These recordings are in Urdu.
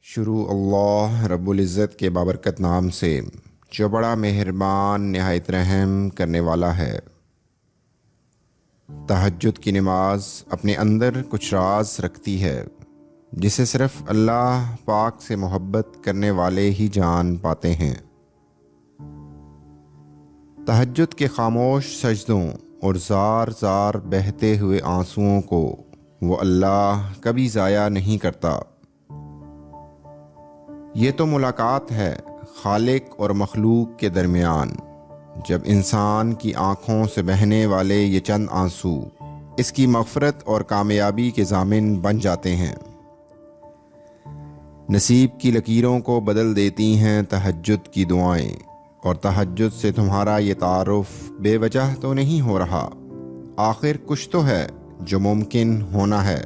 شروع اللہ رب العزت کے بابرکت نام سے جو بڑا مہربان نہایت رحم کرنے والا ہے۔ تہجد کی نماز اپنے اندر کچھ راز رکھتی ہے جسے صرف اللہ پاک سے محبت کرنے والے ہی جان پاتے ہیں۔ تہجد کے خاموش سجدوں اور زار زار بہتے ہوئے آنسوؤں کو وہ اللہ کبھی ضائع نہیں کرتا۔ یہ تو ملاقات ہے خالق اور مخلوق کے درمیان، جب انسان کی آنکھوں سے بہنے والے یہ چند آنسو اس کی مغفرت اور کامیابی کے ضامن بن جاتے ہیں۔ نصیب کی لکیروں کو بدل دیتی ہیں تہجد کی دعائیں، اور تہجد سے تمہارا یہ تعارف بے وجہ تو نہیں ہو رہا، آخر کچھ تو ہے جو ممکن ہونا ہے۔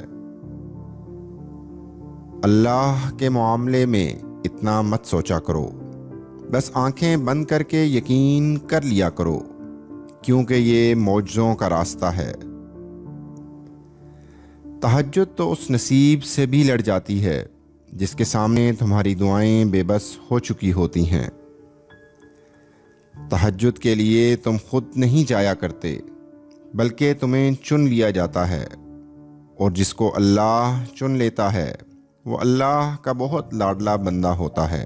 اللہ کے معاملے میں اتنا مت سوچا کرو، بس آنکھیں بند کر کے یقین کر لیا کرو، کیونکہ یہ معجزوں کا راستہ ہے۔ تہجد تو اس نصیب سے بھی لڑ جاتی ہے جس کے سامنے تمہاری دعائیں بے بس ہو چکی ہوتی ہیں۔ تہجد کے لیے تم خود نہیں جایا کرتے، بلکہ تمہیں چن لیا جاتا ہے، اور جس کو اللہ چن لیتا ہے وہ اللہ کا بہت لاڈلا بندہ ہوتا ہے۔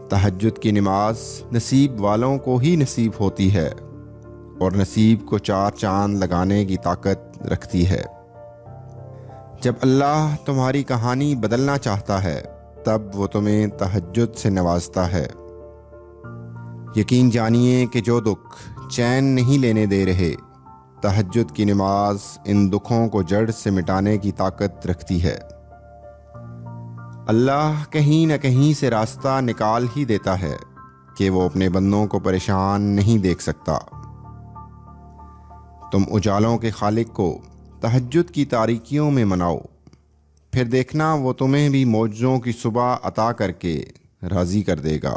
تہجد کی نماز نصیب والوں کو ہی نصیب ہوتی ہے، اور نصیب کو چار چاند لگانے کی طاقت رکھتی ہے۔ جب اللہ تمہاری کہانی بدلنا چاہتا ہے تب وہ تمہیں تہجد سے نوازتا ہے۔ یقین جانیے کہ جو دکھ چین نہیں لینے دے رہے، تہجد کی نماز ان دکھوں کو جڑ سے مٹانے کی طاقت رکھتی ہے۔ اللہ کہیں نہ کہیں سے راستہ نکال ہی دیتا ہے کہ وہ اپنے بندوں کو پریشان نہیں دیکھ سکتا۔ تم اجالوں کے خالق کو تہجد کی تاریکیوں میں مناؤ، پھر دیکھنا وہ تمہیں بھی معجزوں کی صبح عطا کر کے راضی کر دے گا۔